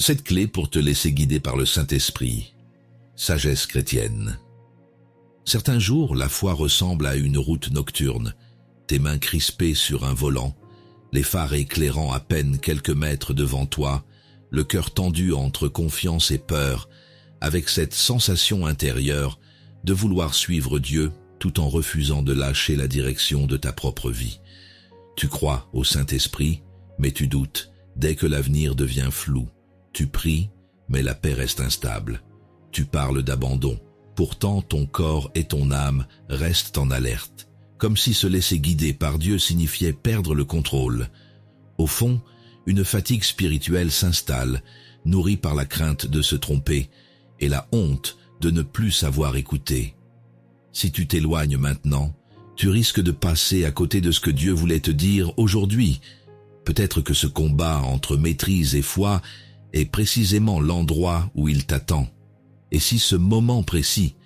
Cette clé pour te laisser guider par le Saint-Esprit. Sagesse chrétienne. Certains jours, la foi ressemble à une route nocturne, tes mains crispées sur un volant, les phares éclairant à peine quelques mètres devant toi, le cœur tendu entre confiance et peur, avec cette sensation intérieure de vouloir suivre Dieu tout en refusant de lâcher la direction de ta propre vie. Tu crois au Saint-Esprit, mais tu doutes dès que l'avenir devient flou. Tu pries, mais la paix reste instable. Tu parles d'abandon. Pourtant, ton corps et ton âme restent en alerte, comme si se laisser guider par Dieu signifiait perdre le contrôle. Au fond, une fatigue spirituelle s'installe, nourrie par la crainte de se tromper et la honte de ne plus savoir écouter. Si tu t'éloignes maintenant, tu risques de passer à côté de ce que Dieu voulait te dire aujourd'hui. Peut-être que ce combat entre maîtrise et foi est précisément l'endroit où il t'attend. Et si ce moment précis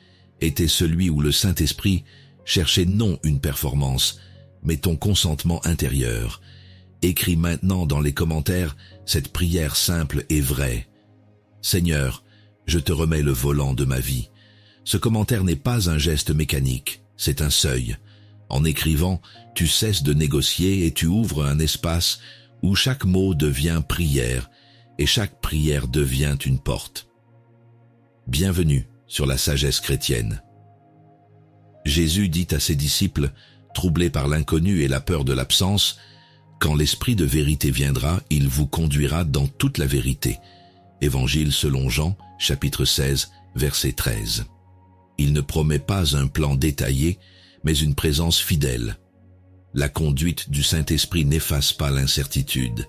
était celui où le Saint-Esprit cherchait non une performance, mais ton consentement intérieur, écris maintenant dans les commentaires cette prière simple et vraie. Seigneur, je te remets le volant de ma vie. Ce commentaire n'est pas un geste mécanique, c'est un seuil. En écrivant, tu cesses de négocier et tu ouvres un espace où chaque mot devient prière et chaque prière devient une porte. Bienvenue sur la sagesse chrétienne. Jésus dit à ses disciples, troublés par l'inconnu et la peur de l'absence, « Quand l'Esprit de vérité viendra, il vous conduira dans toute la vérité. » Évangile selon Jean, chapitre 16, verset 13. Il ne promet pas un plan détaillé, mais une présence fidèle. La conduite du Saint-Esprit n'efface pas l'incertitude.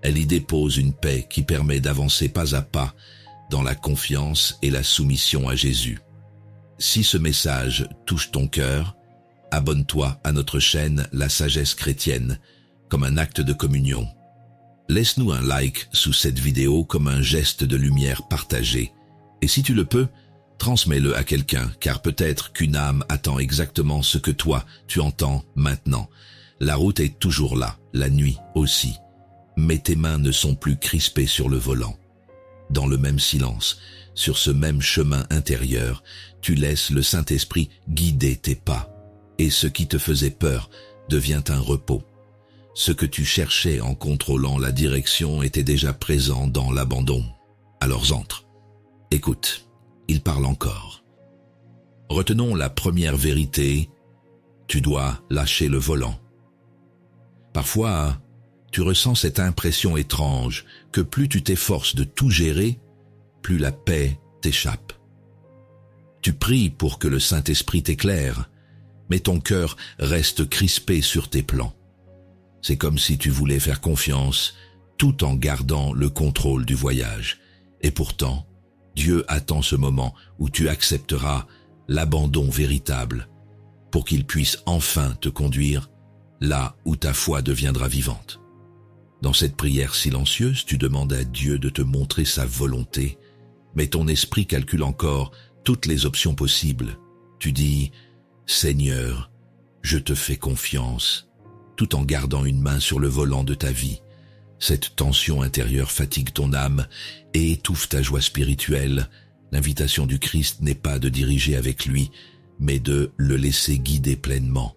Elle y dépose une paix qui permet d'avancer pas à pas dans la confiance et la soumission à Jésus. Si ce message touche ton cœur, abonne-toi à notre chaîne La Sagesse Chrétienne comme un acte de communion. Laisse-nous un like sous cette vidéo comme un geste de lumière partagé. Et si tu le peux, transmets-le à quelqu'un, car peut-être qu'une âme attend exactement ce que toi, tu entends maintenant. La route est toujours là, la nuit aussi. Mais tes mains ne sont plus crispées sur le volant. Dans le même silence, sur ce même chemin intérieur, tu laisses le Saint-Esprit guider tes pas. Et ce qui te faisait peur devient un repos. Ce que tu cherchais en contrôlant la direction était déjà présent dans l'abandon. Alors entre. Écoute, il parle encore. Retenons la première vérité, tu dois lâcher le volant. Parfois, tu ressens cette impression étrange que plus tu t'efforces de tout gérer, plus la paix t'échappe. Tu pries pour que le Saint-Esprit t'éclaire, mais ton cœur reste crispé sur tes plans. C'est comme si tu voulais faire confiance tout en gardant le contrôle du voyage. Et pourtant, Dieu attend ce moment où tu accepteras l'abandon véritable pour qu'il puisse enfin te conduire là où ta foi deviendra vivante. Dans cette prière silencieuse, tu demandes à Dieu de te montrer sa volonté, mais ton esprit calcule encore toutes les options possibles. Tu dis « Seigneur, je te fais confiance », tout en gardant une main sur le volant de ta vie. Cette tension intérieure fatigue ton âme et étouffe ta joie spirituelle. L'invitation du Christ n'est pas de diriger avec lui, mais de le laisser guider pleinement.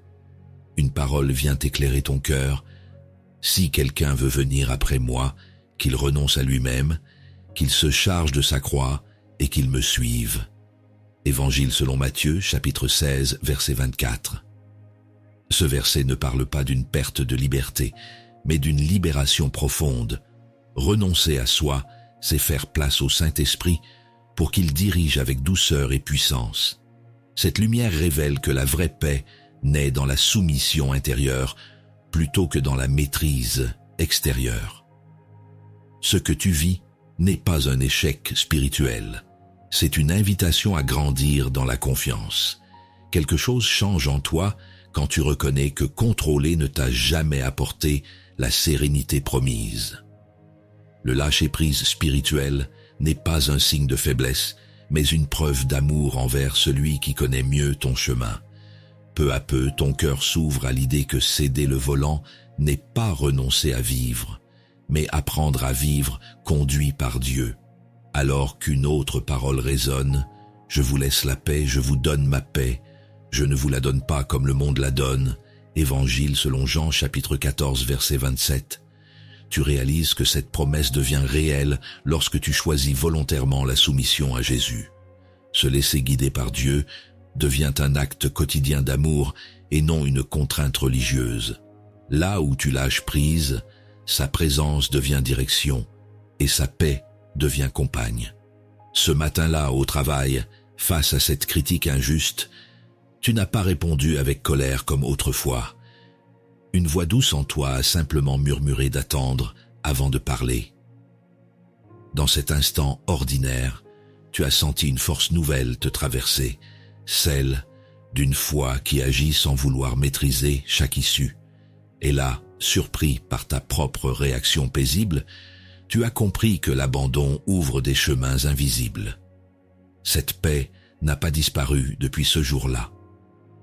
Une parole vient éclairer ton cœur. Si quelqu'un veut venir après moi, qu'il renonce à lui-même, qu'il se charge de sa croix et qu'il me suive. Évangile selon Matthieu, chapitre 16, verset 24. Ce verset ne parle pas d'une perte de liberté, mais d'une libération profonde. Renoncer à soi, c'est faire place au Saint-Esprit pour qu'il dirige avec douceur et puissance. Cette lumière révèle que la vraie paix naît dans la soumission intérieure plutôt que dans la maîtrise extérieure. Ce que tu vis n'est pas un échec spirituel. C'est une invitation à grandir dans la confiance. Quelque chose change en toi quand tu reconnais que contrôler ne t'a jamais apporté la sérénité promise. Le lâcher-prise spirituel n'est pas un signe de faiblesse, mais une preuve d'amour envers celui qui connaît mieux ton chemin. Peu à peu, ton cœur s'ouvre à l'idée que céder le volant n'est pas renoncer à vivre, mais apprendre à vivre conduit par Dieu. Alors qu'une autre parole résonne, « Je vous laisse la paix, je vous donne ma paix, je ne vous la donne pas comme le monde la donne » Évangile selon Jean chapitre 14 verset 27. Tu réalises que cette promesse devient réelle lorsque tu choisis volontairement la soumission à Jésus. Se laisser guider par Dieu devient un acte quotidien d'amour et non une contrainte religieuse. Là où tu lâches prise, sa présence devient direction et sa paix devient compagne. Ce matin-là, au travail, face à cette critique injuste, tu n'as pas répondu avec colère comme autrefois. Une voix douce en toi a simplement murmuré d'attendre avant de parler. Dans cet instant ordinaire, tu as senti une force nouvelle te traverser, celle d'une foi qui agit sans vouloir maîtriser chaque issue. Et là, surpris par ta propre réaction paisible, tu as compris que l'abandon ouvre des chemins invisibles. Cette paix n'a pas disparu depuis ce jour-là.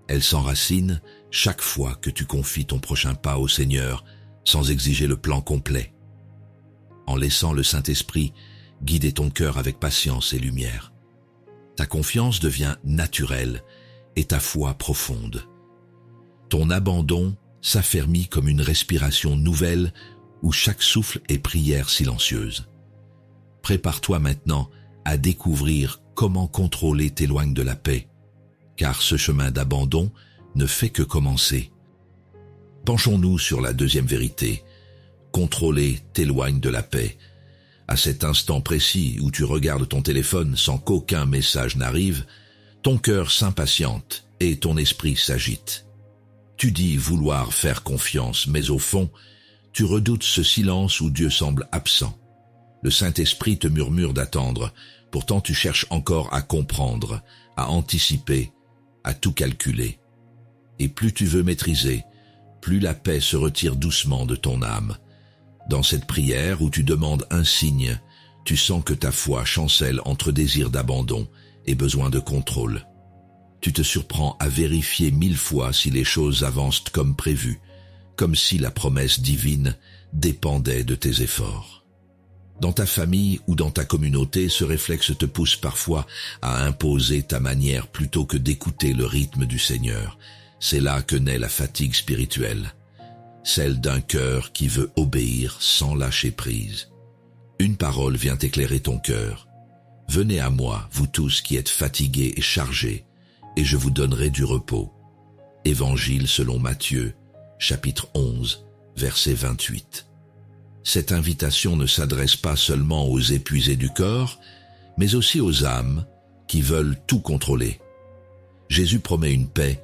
Elle s'enracine chaque fois que tu confies ton prochain pas au Seigneur sans exiger le plan complet. En laissant le Saint-Esprit guider ton cœur avec patience et lumière. Ta confiance devient naturelle et ta foi profonde. Ton abandon s'affermit comme une respiration nouvelle où chaque souffle est prière silencieuse. Prépare-toi maintenant à découvrir comment contrôler t'éloigne de la paix, car ce chemin d'abandon ne fait que commencer. Penchons-nous sur la deuxième vérité. Contrôler t'éloigne de la paix. À cet instant précis où tu regardes ton téléphone sans qu'aucun message n'arrive, ton cœur s'impatiente et ton esprit s'agite. Tu dis vouloir faire confiance, mais au fond, tu redoutes ce silence où Dieu semble absent. Le Saint-Esprit te murmure d'attendre, pourtant tu cherches encore à comprendre, à anticiper, à tout calculer. Et plus tu veux maîtriser, plus la paix se retire doucement de ton âme. Dans cette prière où tu demandes un signe, tu sens que ta foi chancelle entre désir d'abandon et besoin de contrôle. Tu te surprends à vérifier 1000 fois si les choses avancent comme prévu, comme si la promesse divine dépendait de tes efforts. Dans ta famille ou dans ta communauté, ce réflexe te pousse parfois à imposer ta manière plutôt que d'écouter le rythme du Seigneur. C'est là que naît la fatigue spirituelle, celle d'un cœur qui veut obéir sans lâcher prise. Une parole vient éclairer ton cœur. « Venez à moi, vous tous qui êtes fatigués et chargés, et je vous donnerai du repos. » Évangile selon Matthieu, chapitre 11, verset 28. Cette invitation ne s'adresse pas seulement aux épuisés du corps, mais aussi aux âmes qui veulent tout contrôler. Jésus promet une paix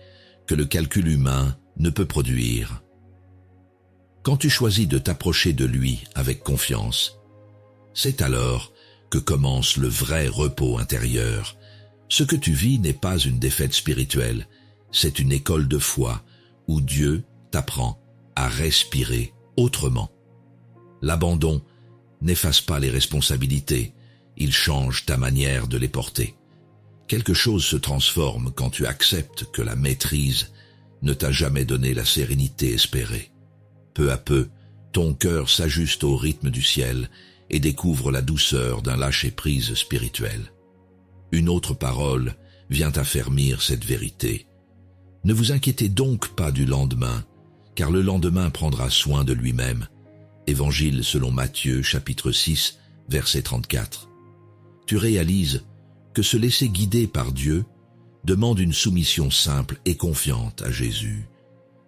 que le calcul humain ne peut produire. Quand tu choisis de t'approcher de lui avec confiance, c'est alors que commence le vrai repos intérieur. Ce que tu vis n'est pas une défaite spirituelle, c'est une école de foi où Dieu t'apprend à respirer autrement. L'abandon n'efface pas les responsabilités, il change ta manière de les porter. Quelque chose se transforme quand tu acceptes que la maîtrise ne t'a jamais donné la sérénité espérée. Peu à peu, ton cœur s'ajuste au rythme du ciel et découvre la douceur d'un lâcher-prise spirituel. Une autre parole vient affermir cette vérité. Ne vous inquiétez donc pas du lendemain, car le lendemain prendra soin de lui-même. Évangile selon Matthieu, chapitre 6, verset 34. Tu réalises que se laisser guider par Dieu demande une soumission simple et confiante à Jésus.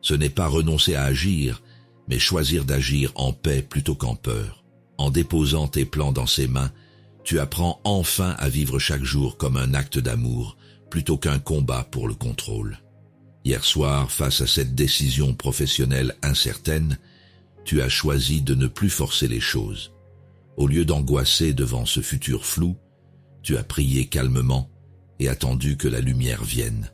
Ce n'est pas renoncer à agir, mais choisir d'agir en paix plutôt qu'en peur. En déposant tes plans dans ses mains, tu apprends enfin à vivre chaque jour comme un acte d'amour, plutôt qu'un combat pour le contrôle. Hier soir, face à cette décision professionnelle incertaine, tu as choisi de ne plus forcer les choses. Au lieu d'angoisser devant ce futur flou, tu as prié calmement et attendu que la lumière vienne.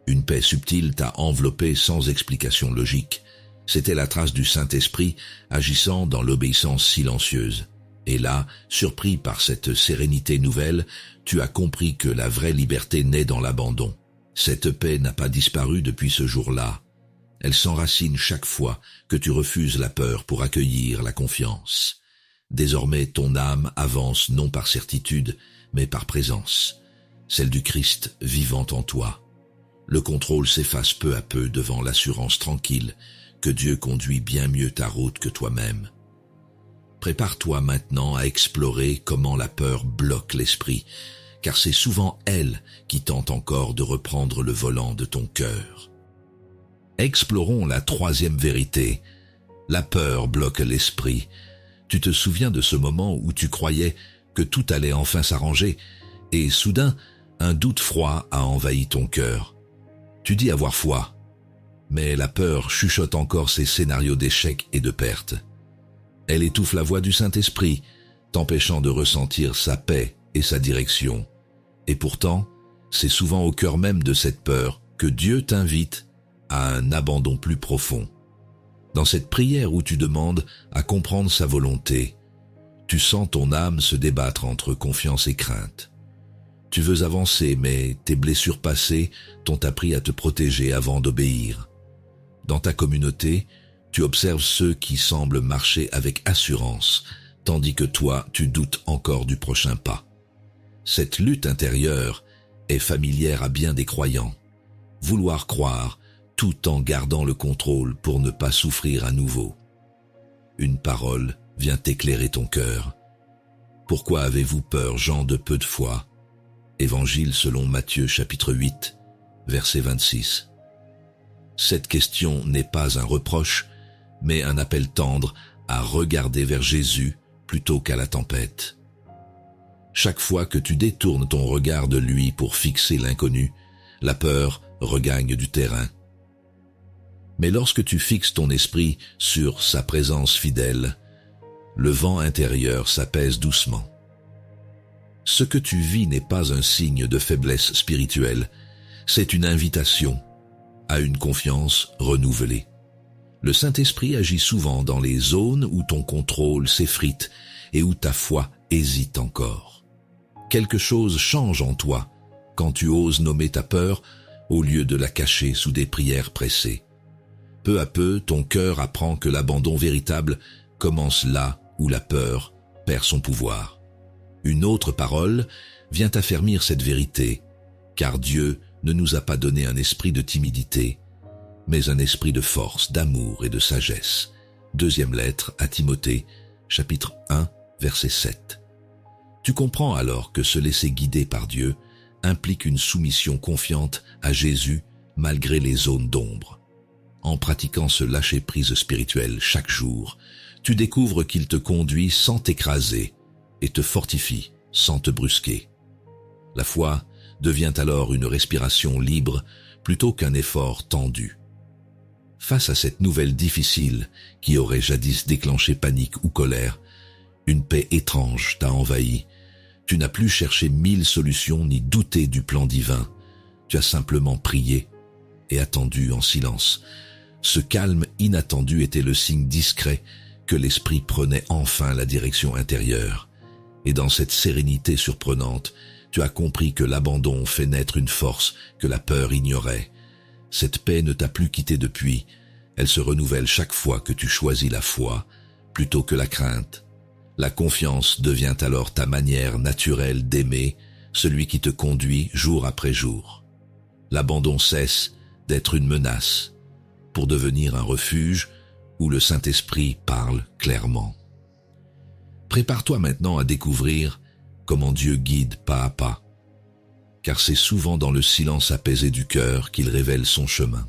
Une paix subtile t'a enveloppé sans explication logique. C'était la trace du Saint-Esprit agissant dans l'obéissance silencieuse. Et là, surpris par cette sérénité nouvelle, tu as compris que la vraie liberté naît dans l'abandon. Cette paix n'a pas disparu depuis ce jour-là. Elle s'enracine chaque fois que tu refuses la peur pour accueillir la confiance. Désormais, ton âme avance non par certitude, mais par présence, celle du Christ vivant en toi. Le contrôle s'efface peu à peu devant l'assurance tranquille que Dieu conduit bien mieux ta route que toi-même. Prépare-toi maintenant à explorer comment la peur bloque l'esprit, car c'est souvent elle qui tente encore de reprendre le volant de ton cœur. Explorons la troisième vérité. La peur bloque l'esprit. Tu te souviens de ce moment où tu croyais que tout allait enfin s'arranger, et soudain, un doute froid a envahi ton cœur. Tu dis avoir foi, mais la peur chuchote encore ses scénarios d'échecs et de pertes. Elle étouffe la voix du Saint-Esprit, t'empêchant de ressentir sa paix et sa direction. Et pourtant, c'est souvent au cœur même de cette peur que Dieu t'invite à un abandon plus profond. Dans cette prière où tu demandes à comprendre sa volonté, tu sens ton âme se débattre entre confiance et crainte. Tu veux avancer, mais tes blessures passées t'ont appris à te protéger avant d'obéir. Dans ta communauté, tu observes ceux qui semblent marcher avec assurance, tandis que toi, tu doutes encore du prochain pas. Cette lutte intérieure est familière à bien des croyants. Vouloir croire, tout en gardant le contrôle pour ne pas souffrir à nouveau. Une parole vient éclairer ton cœur. Pourquoi avez-vous peur, gens de peu de foi? Évangile selon Matthieu chapitre 8, verset 26. Cette question n'est pas un reproche, mais un appel tendre à regarder vers Jésus plutôt qu'à la tempête. Chaque fois que tu détournes ton regard de lui pour fixer l'inconnu, la peur regagne du terrain. Mais lorsque tu fixes ton esprit sur sa présence fidèle, le vent intérieur s'apaise doucement. Ce que tu vis n'est pas un signe de faiblesse spirituelle, c'est une invitation à une confiance renouvelée. Le Saint-Esprit agit souvent dans les zones où ton contrôle s'effrite et où ta foi hésite encore. Quelque chose change en toi quand tu oses nommer ta peur au lieu de la cacher sous des prières pressées. Peu à peu, ton cœur apprend que l'abandon véritable commence là où la peur perd son pouvoir. Une autre parole vient affermir cette vérité, car Dieu ne nous a pas donné un esprit de timidité, mais un esprit de force, d'amour et de sagesse. Deuxième lettre à Timothée, chapitre 1, verset 7. Tu comprends alors que se laisser guider par Dieu implique une soumission confiante à Jésus malgré les zones d'ombre. En pratiquant ce lâcher-prise spirituel chaque jour, tu découvres qu'il te conduit sans t'écraser et te fortifie sans te brusquer. La foi devient alors une respiration libre plutôt qu'un effort tendu. Face à cette nouvelle difficile qui aurait jadis déclenché panique ou colère, une paix étrange t'a envahi. Tu n'as plus cherché 1000 solutions ni douté du plan divin. Tu as simplement prié et attendu en silence. Ce calme inattendu était le signe discret que l'esprit prenait enfin la direction intérieure. Et dans cette sérénité surprenante, tu as compris que l'abandon fait naître une force que la peur ignorait. Cette paix ne t'a plus quitté depuis. Elle se renouvelle chaque fois que tu choisis la foi plutôt que la crainte. La confiance devient alors ta manière naturelle d'aimer, celui qui te conduit jour après jour. L'abandon cesse d'être une menace pour devenir un refuge où le Saint-Esprit parle clairement. Prépare-toi maintenant à découvrir comment Dieu guide pas à pas, car c'est souvent dans le silence apaisé du cœur qu'il révèle son chemin.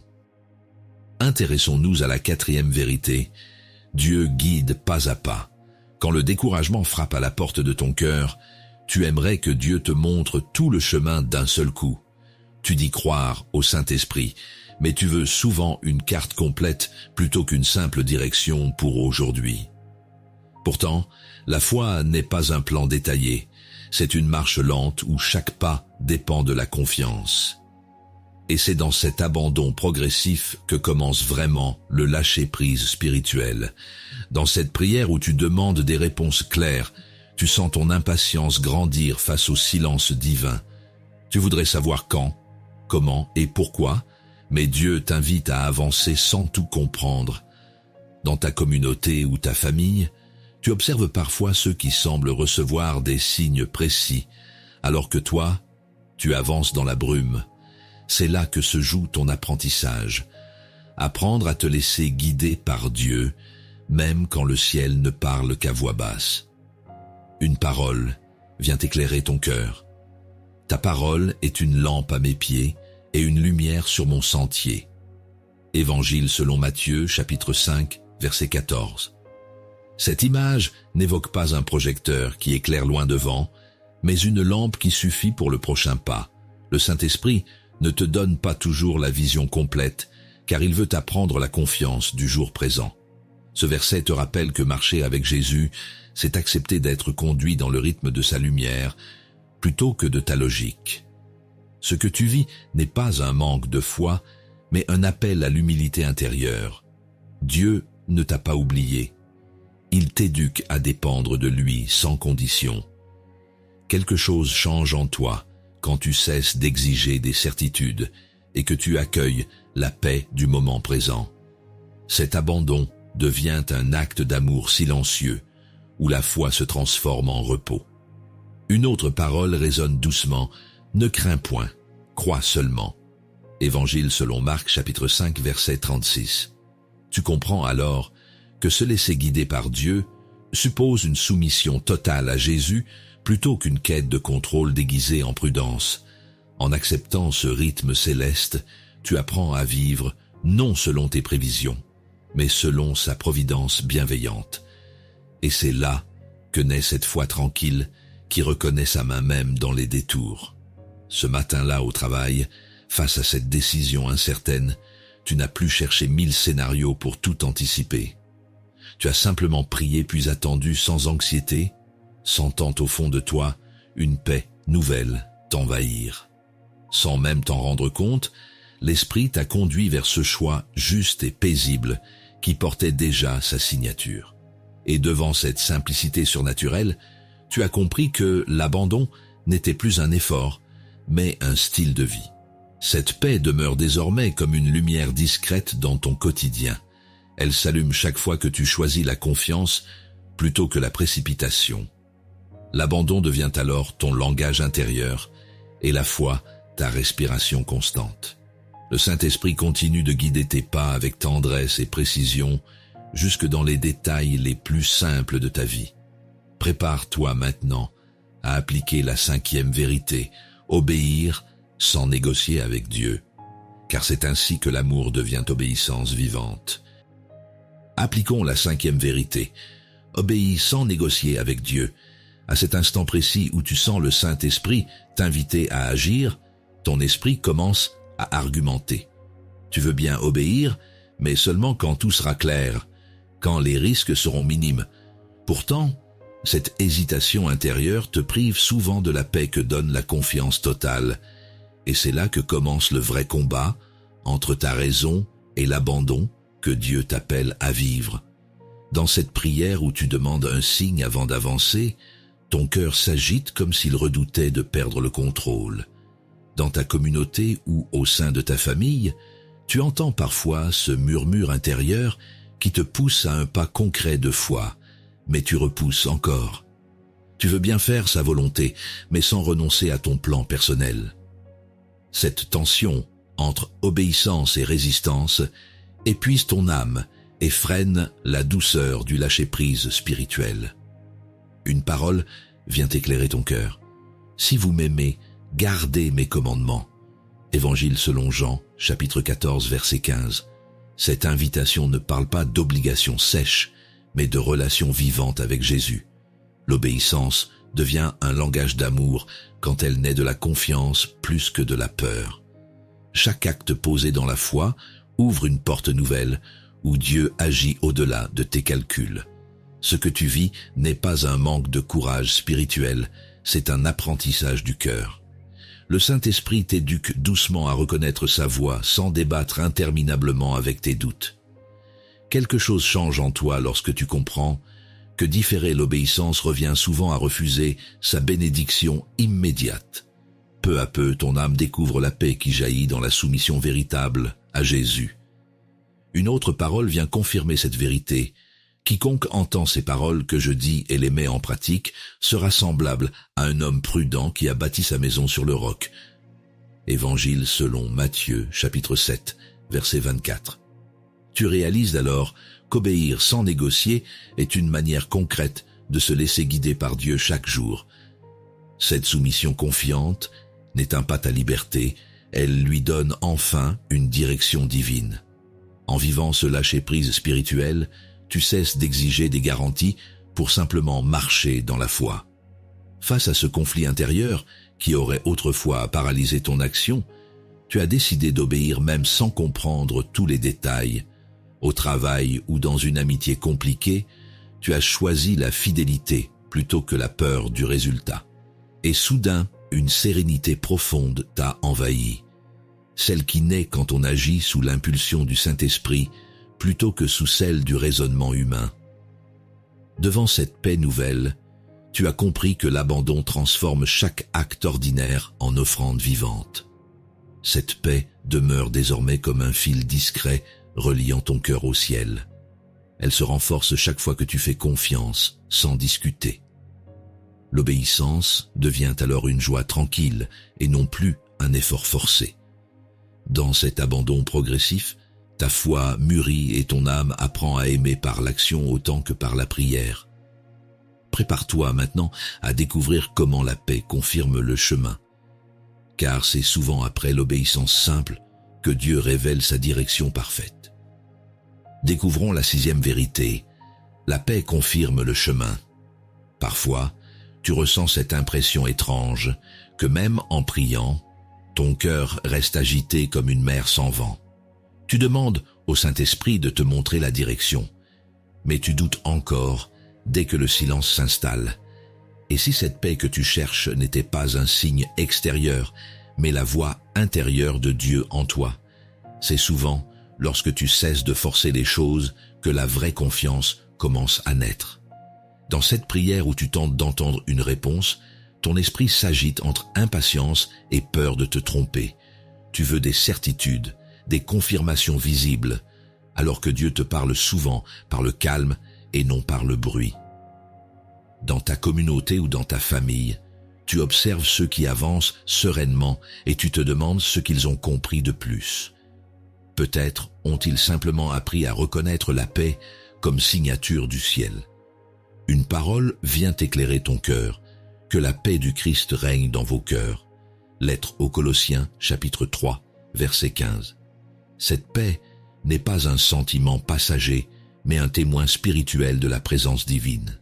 Intéressons-nous à la quatrième vérité. Dieu guide pas à pas. Quand le découragement frappe à la porte de ton cœur, tu aimerais que Dieu te montre tout le chemin d'un seul coup. Tu dis croire au Saint-Esprit, mais tu veux souvent une carte complète plutôt qu'une simple direction pour aujourd'hui. Pourtant, la foi n'est pas un plan détaillé, c'est une marche lente où chaque pas dépend de la confiance. Et c'est dans cet abandon progressif que commence vraiment le lâcher-prise spirituel. Dans cette prière où tu demandes des réponses claires, tu sens ton impatience grandir face au silence divin. Tu voudrais savoir quand, comment et pourquoi, mais Dieu t'invite à avancer sans tout comprendre. Dans ta communauté ou ta famille, tu observes parfois ceux qui semblent recevoir des signes précis, alors que toi, tu avances dans la brume. C'est là que se joue ton apprentissage. Apprendre à te laisser guider par Dieu, même quand le ciel ne parle qu'à voix basse. Une parole vient éclairer ton cœur. Ta parole est une lampe à mes pieds et une lumière sur mon sentier. Évangile selon Matthieu, chapitre 5, verset 14. Cette image n'évoque pas un projecteur qui éclaire loin devant, mais une lampe qui suffit pour le prochain pas. Le Saint-Esprit ne te donne pas toujours la vision complète, car il veut t'apprendre la confiance du jour présent. Ce verset te rappelle que marcher avec Jésus, c'est accepter d'être conduit dans le rythme de sa lumière, plutôt que de ta logique. Ce que tu vis n'est pas un manque de foi, mais un appel à l'humilité intérieure. Dieu ne t'a pas oublié. Il t'éduque à dépendre de lui sans condition. Quelque chose change en toi quand tu cesses d'exiger des certitudes et que tu accueilles la paix du moment présent. Cet abandon devient un acte d'amour silencieux où la foi se transforme en repos. Une autre parole résonne doucement. Ne crains point, crois seulement. Évangile selon Marc, chapitre 5, verset 36. Tu comprends alors que se laisser guider par Dieu suppose une soumission totale à Jésus plutôt qu'une quête de contrôle déguisée en prudence. En acceptant ce rythme céleste, tu apprends à vivre non selon tes prévisions, mais selon sa providence bienveillante. Et c'est là que naît cette foi tranquille qui reconnaît sa main même dans les détours. Ce matin-là au travail, face à cette décision incertaine, tu n'as plus cherché 1000 scénarios pour tout anticiper. Tu as simplement prié puis attendu sans anxiété, sentant au fond de toi une paix nouvelle t'envahir. Sans même t'en rendre compte, l'Esprit t'a conduit vers ce choix juste et paisible qui portait déjà sa signature. Et devant cette simplicité surnaturelle, tu as compris que l'abandon n'était plus un effort, mais un style de vie. Cette paix demeure désormais comme une lumière discrète dans ton quotidien. Elle s'allume chaque fois que tu choisis la confiance plutôt que la précipitation. L'abandon devient alors ton langage intérieur et la foi ta respiration constante. Le Saint-Esprit continue de guider tes pas avec tendresse et précision jusque dans les détails les plus simples de ta vie. Prépare-toi maintenant à appliquer la 5e vérité, obéir sans négocier avec Dieu, car c'est ainsi que l'amour devient obéissance vivante. Appliquons la 5e vérité, obéis sans négocier avec Dieu. À cet instant précis où tu sens le Saint-Esprit t'inviter à agir, ton esprit commence à argumenter. Tu veux bien obéir, mais seulement quand tout sera clair, quand les risques seront minimes. Pourtant, cette hésitation intérieure te prive souvent de la paix que donne la confiance totale. Et c'est là que commence le vrai combat entre ta raison et l'abandon que Dieu t'appelle à vivre. Dans cette prière où tu demandes un signe avant d'avancer, ton cœur s'agite comme s'il redoutait de perdre le contrôle. Dans ta communauté ou au sein de ta famille, tu entends parfois ce murmure intérieur qui te pousse à un pas concret de foi, mais tu repousses encore. Tu veux bien faire sa volonté, mais sans renoncer à ton plan personnel. Cette tension entre obéissance et résistance épuise ton âme et freine la douceur du lâcher-prise spirituel. Une parole vient éclairer ton cœur. Si vous m'aimez, gardez mes commandements. Évangile selon Jean, chapitre 14, verset 15. Cette invitation ne parle pas d'obligation sèche, mais de relation vivante avec Jésus. L'obéissance devient un langage d'amour quand elle naît de la confiance plus que de la peur. Chaque acte posé dans la foi ouvre une porte nouvelle où Dieu agit au-delà de tes calculs. Ce que tu vis n'est pas un manque de courage spirituel, c'est un apprentissage du cœur. Le Saint-Esprit t'éduque doucement à reconnaître sa voix sans débattre interminablement avec tes doutes. Quelque chose change en toi lorsque tu comprends que différer l'obéissance revient souvent à refuser sa bénédiction immédiate. Peu à peu, ton âme découvre la paix qui jaillit dans la soumission véritable à Jésus. Une autre parole vient confirmer cette vérité. Quiconque entend ces paroles que je dis et les met en pratique sera semblable à un homme prudent qui a bâti sa maison sur le roc. Évangile selon Matthieu, chapitre 7, verset 24. Tu réalises alors qu'obéir sans négocier est une manière concrète de se laisser guider par Dieu chaque jour. Cette soumission confiante n'éteint pas ta liberté, elle lui donne enfin une direction divine. En vivant ce lâcher-prise spirituel, tu cesses d'exiger des garanties pour simplement marcher dans la foi. Face à ce conflit intérieur qui aurait autrefois paralysé ton action, tu as décidé d'obéir même sans comprendre tous les détails. Au travail ou dans une amitié compliquée, tu as choisi la fidélité plutôt que la peur du résultat. Et soudain, une sérénité profonde t'a envahi. Celle qui naît quand on agit sous l'impulsion du Saint-Esprit plutôt que sous celle du raisonnement humain. Devant cette paix nouvelle, tu as compris que l'abandon transforme chaque acte ordinaire en offrande vivante. Cette paix demeure désormais comme un fil discret reliant ton cœur au ciel. Elle se renforce chaque fois que tu fais confiance, sans discuter. L'obéissance devient alors une joie tranquille et non plus un effort forcé. Dans cet abandon progressif, ta foi mûrit et ton âme apprend à aimer par l'action autant que par la prière. Prépare-toi maintenant à découvrir comment la paix confirme le chemin, car c'est souvent après l'obéissance simple que Dieu révèle sa direction parfaite. Découvrons la 6e vérité. La paix confirme le chemin. Parfois, tu ressens cette impression étrange que même en priant, ton cœur reste agité comme une mer sans vent. Tu demandes au Saint-Esprit de te montrer la direction, mais tu doutes encore dès que le silence s'installe. Et si cette paix que tu cherches n'était pas un signe extérieur, mais la voix intérieure de Dieu en toi, c'est souvent lorsque tu cesses de forcer les choses que la vraie confiance commence à naître. Dans cette prière où tu tentes d'entendre une réponse, ton esprit s'agite entre impatience et peur de te tromper. Tu veux des certitudes, des confirmations visibles, alors que Dieu te parle souvent par le calme et non par le bruit. Dans ta communauté ou dans ta famille, tu observes ceux qui avancent sereinement et tu te demandes ce qu'ils ont compris de plus. Peut-être ont-ils simplement appris à reconnaître la paix comme signature du ciel. Une parole vient éclairer ton cœur, que la paix du Christ règne dans vos cœurs. Lettre aux Colossiens, chapitre 3, verset 15. Cette paix n'est pas un sentiment passager, mais un témoin spirituel de la présence divine.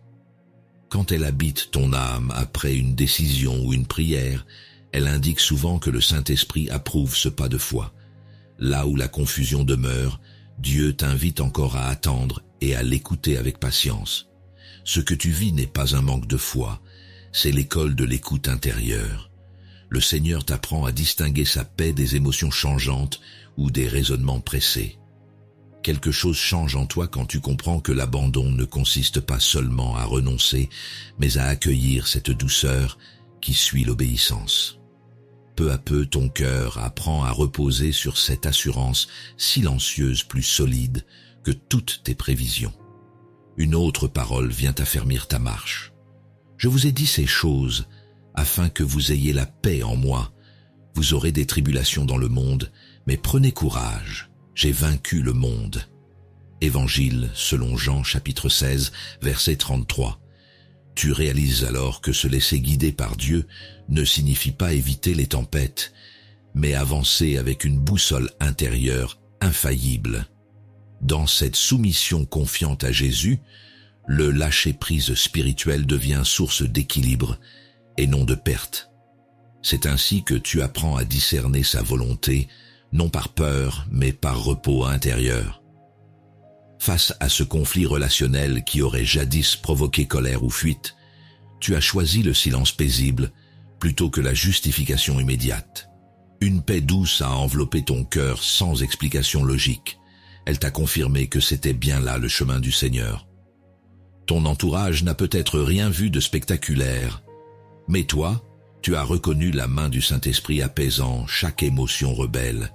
Quand elle habite ton âme après une décision ou une prière, elle indique souvent que le Saint-Esprit approuve ce pas de foi. Là où la confusion demeure, Dieu t'invite encore à attendre et à l'écouter avec patience. Ce que tu vis n'est pas un manque de foi, c'est l'école de l'écoute intérieure. Le Seigneur t'apprend à distinguer sa paix des émotions changeantes ou des raisonnements pressés. Quelque chose change en toi quand tu comprends que l'abandon ne consiste pas seulement à renoncer, mais à accueillir cette douceur qui suit l'obéissance. Peu à peu, ton cœur apprend à reposer sur cette assurance silencieuse plus solide que toutes tes prévisions. Une autre parole vient affermir ta marche. Je vous ai dit ces choses afin que vous ayez la paix en moi. Vous aurez des tribulations dans le monde, mais prenez courage, j'ai vaincu le monde. Évangile selon Jean chapitre 16, verset 33. Tu réalises alors que se laisser guider par Dieu ne signifie pas éviter les tempêtes, mais avancer avec une boussole intérieure infaillible. Dans cette soumission confiante à Jésus, le lâcher-prise spirituel devient source d'équilibre et non de perte. C'est ainsi que tu apprends à discerner sa volonté, non par peur, mais par repos intérieur. Face à ce conflit relationnel qui aurait jadis provoqué colère ou fuite, tu as choisi le silence paisible plutôt que la justification immédiate. Une paix douce a enveloppé ton cœur sans explication logique. Elle t'a confirmé que c'était bien là le chemin du Seigneur. Ton entourage n'a peut-être rien vu de spectaculaire, mais toi, Tu as reconnu la main du Saint-Esprit apaisant chaque émotion rebelle,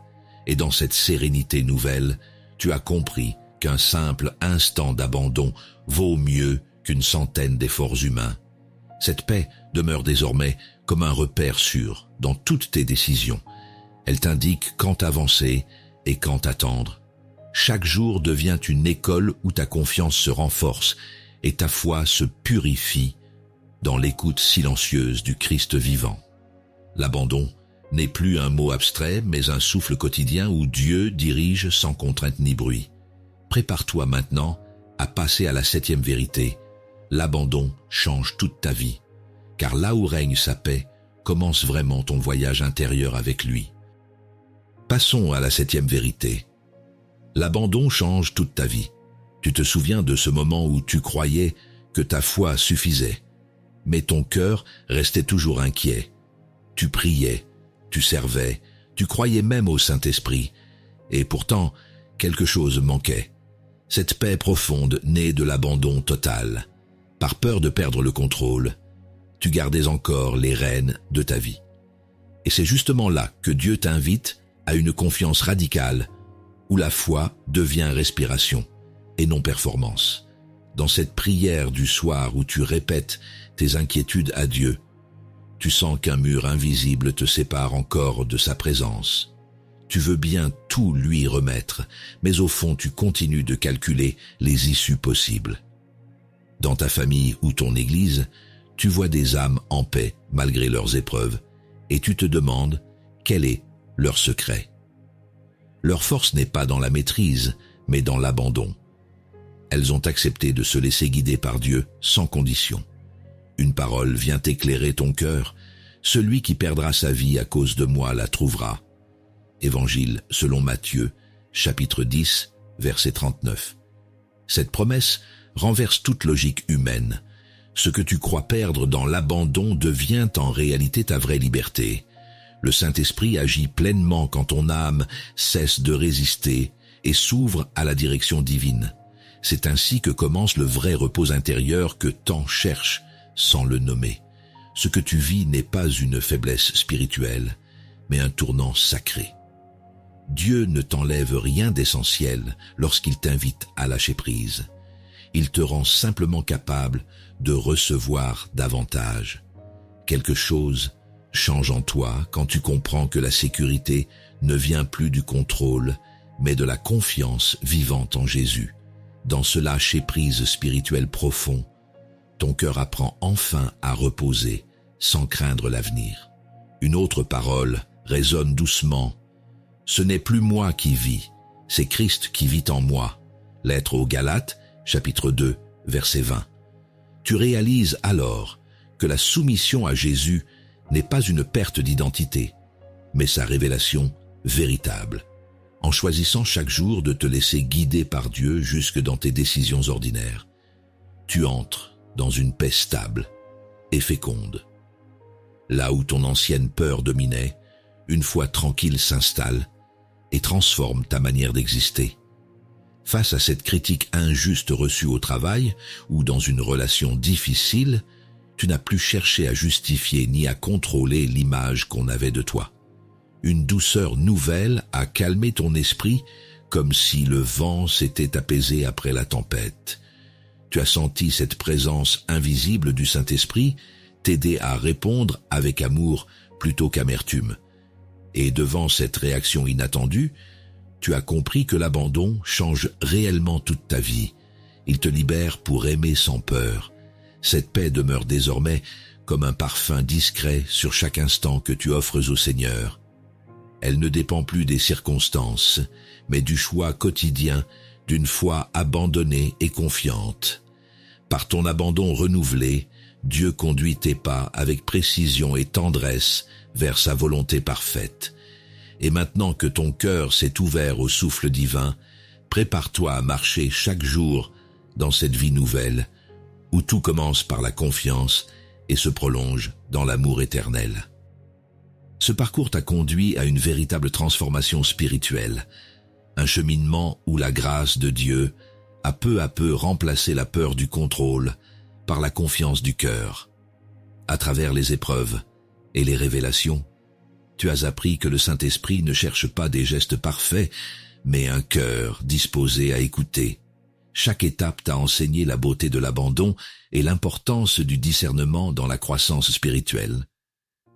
et dans cette sérénité nouvelle, tu as compris qu'un simple instant d'abandon vaut mieux qu'une centaine d'efforts humains. Cette paix demeure désormais comme un repère sûr dans toutes tes décisions. Elle t'indique quand avancer et quand attendre. Chaque jour devient une école où ta confiance se renforce et ta foi se purifie dans l'écoute silencieuse du Christ vivant. L'abandon n'est plus un mot abstrait, mais un souffle quotidien où Dieu dirige sans contrainte ni bruit. Prépare-toi maintenant à passer à la 7e vérité. L'abandon change toute ta vie, car là où règne sa paix, commence vraiment ton voyage intérieur avec lui. Passons à la 7e vérité. L'abandon change toute ta vie. Tu te souviens de ce moment où tu croyais que ta foi suffisait, mais ton cœur restait toujours inquiet. Tu priais, tu servais, tu croyais même au Saint-Esprit, et pourtant, quelque chose manquait. Cette paix profonde née de l'abandon total. Par peur de perdre le contrôle, tu gardais encore les rênes de ta vie. Et c'est justement là que Dieu t'invite à une confiance radicale, où la foi devient respiration et non performance. Dans cette prière du soir où tu répètes tes inquiétudes à Dieu, tu sens qu'un mur invisible te sépare encore de sa présence. Tu veux bien tout lui remettre, mais au fond tu continues de calculer les issues possibles. Dans ta famille ou ton église, tu vois des âmes en paix malgré leurs épreuves, et tu te demandes quel est leur secret. Leur force n'est pas dans la maîtrise, mais dans l'abandon. Elles ont accepté de se laisser guider par Dieu sans condition. Une parole vient éclairer ton cœur. Celui qui perdra sa vie à cause de moi la trouvera. Évangile selon Matthieu, chapitre 10, verset 39. Cette promesse renverse toute logique humaine. Ce que tu crois perdre dans l'abandon devient en réalité ta vraie liberté. Le Saint-Esprit agit pleinement quand ton âme cesse de résister et s'ouvre à la direction divine. C'est ainsi que commence le vrai repos intérieur que tant cherche sans le nommer. Ce que tu vis n'est pas une faiblesse spirituelle, mais un tournant sacré. Dieu ne t'enlève rien d'essentiel lorsqu'il t'invite à lâcher prise. Il te rend simplement capable de recevoir davantage. Quelque chose change en toi quand tu comprends que la sécurité ne vient plus du contrôle, mais de la confiance vivante en Jésus. Dans ce lâcher-prise spirituel profond, ton cœur apprend enfin à reposer sans craindre l'avenir. Une autre parole résonne doucement. Ce n'est plus moi qui vis, c'est Christ qui vit en moi. Lettre aux Galates, chapitre 2, verset 20. Tu réalises alors que la soumission à Jésus n'est pas une perte d'identité, mais sa révélation véritable. En choisissant chaque jour de te laisser guider par Dieu jusque dans tes décisions ordinaires, tu entres dans une paix stable et féconde. Là où ton ancienne peur dominait, une foi tranquille s'installe et transforme ta manière d'exister. Face à cette critique injuste reçue au travail ou dans une relation difficile, tu n'as plus cherché à justifier ni à contrôler l'image qu'on avait de toi. Une douceur nouvelle a calmé ton esprit comme si le vent s'était apaisé après la tempête. Tu as senti cette présence invisible du Saint-Esprit t'aider à répondre avec amour plutôt qu'amertume. Et devant cette réaction inattendue, tu as compris que l'abandon change réellement toute ta vie. Il te libère pour aimer sans peur. Cette paix demeure désormais comme un parfum discret sur chaque instant que tu offres au Seigneur. Elle ne dépend plus des circonstances, mais du choix quotidien d'une foi abandonnée et confiante. Par ton abandon renouvelé, Dieu conduit tes pas avec précision et tendresse vers sa volonté parfaite. Et maintenant que ton cœur s'est ouvert au souffle divin, prépare-toi à marcher chaque jour dans cette vie nouvelle, où tout commence par la confiance et se prolonge dans l'amour éternel. Ce parcours t'a conduit à une véritable transformation spirituelle, un cheminement où la grâce de Dieu a peu à peu remplacé la peur du contrôle par la confiance du cœur. À travers les épreuves, et les révélations. Tu as appris que le Saint-Esprit ne cherche pas des gestes parfaits, mais un cœur disposé à écouter. Chaque étape t'a enseigné la beauté de l'abandon et l'importance du discernement dans la croissance spirituelle.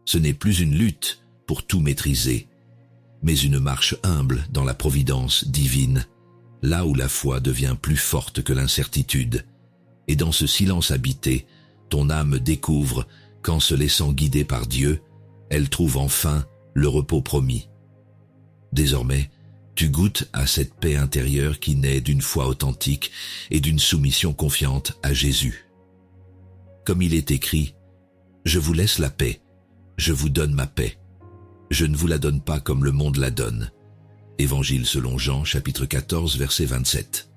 Ce n'est plus une lutte pour tout maîtriser, mais une marche humble dans la providence divine, là où la foi devient plus forte que l'incertitude. Et dans ce silence habité, ton âme découvre qu'en se laissant guider par Dieu, elle trouve enfin le repos promis. Désormais, tu goûtes à cette paix intérieure qui naît d'une foi authentique et d'une soumission confiante à Jésus. Comme il est écrit, « Je vous laisse la paix, je vous donne ma paix. Je ne vous la donne pas comme le monde la donne. » Évangile selon Jean, chapitre 14, verset 27.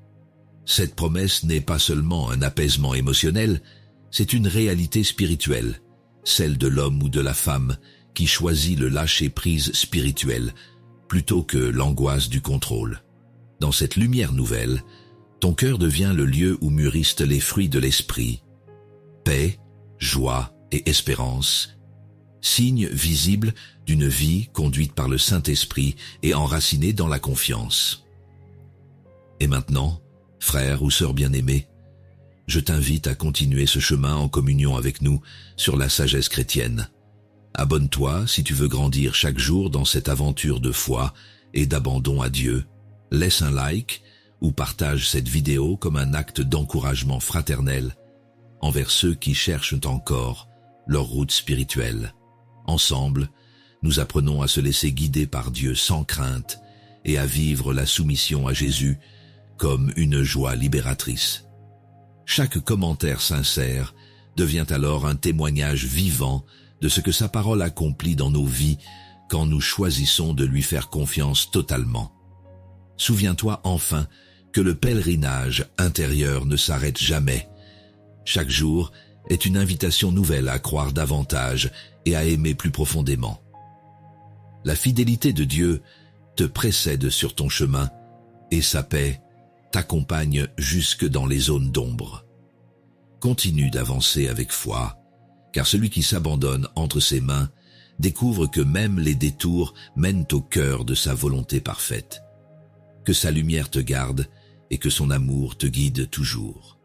Cette promesse n'est pas seulement un apaisement émotionnel, c'est une réalité spirituelle, celle de l'homme ou de la femme qui choisit le lâcher-prise spirituel plutôt que l'angoisse du contrôle. Dans cette lumière nouvelle, ton cœur devient le lieu où mûrissent les fruits de l'esprit. Paix, joie et espérance, signe visible d'une vie conduite par le Saint-Esprit et enracinée dans la confiance. Et maintenant, frère ou sœur bien-aimé, je t'invite à continuer ce chemin en communion avec nous sur la sagesse chrétienne. Abonne-toi si tu veux grandir chaque jour dans cette aventure de foi et d'abandon à Dieu. Laisse un like ou partage cette vidéo comme un acte d'encouragement fraternel envers ceux qui cherchent encore leur route spirituelle. Ensemble, nous apprenons à se laisser guider par Dieu sans crainte et à vivre la soumission à Jésus comme une joie libératrice. Chaque commentaire sincère devient alors un témoignage vivant de ce que sa parole accomplit dans nos vies quand nous choisissons de lui faire confiance totalement. Souviens-toi enfin que le pèlerinage intérieur ne s'arrête jamais. Chaque jour est une invitation nouvelle à croire davantage et à aimer plus profondément. La fidélité de Dieu te précède sur ton chemin et sa paix t'accompagne jusque dans les zones d'ombre. Continue d'avancer avec foi, car celui qui s'abandonne entre ses mains découvre que même les détours mènent au cœur de sa volonté parfaite. Que sa lumière te garde et que son amour te guide toujours.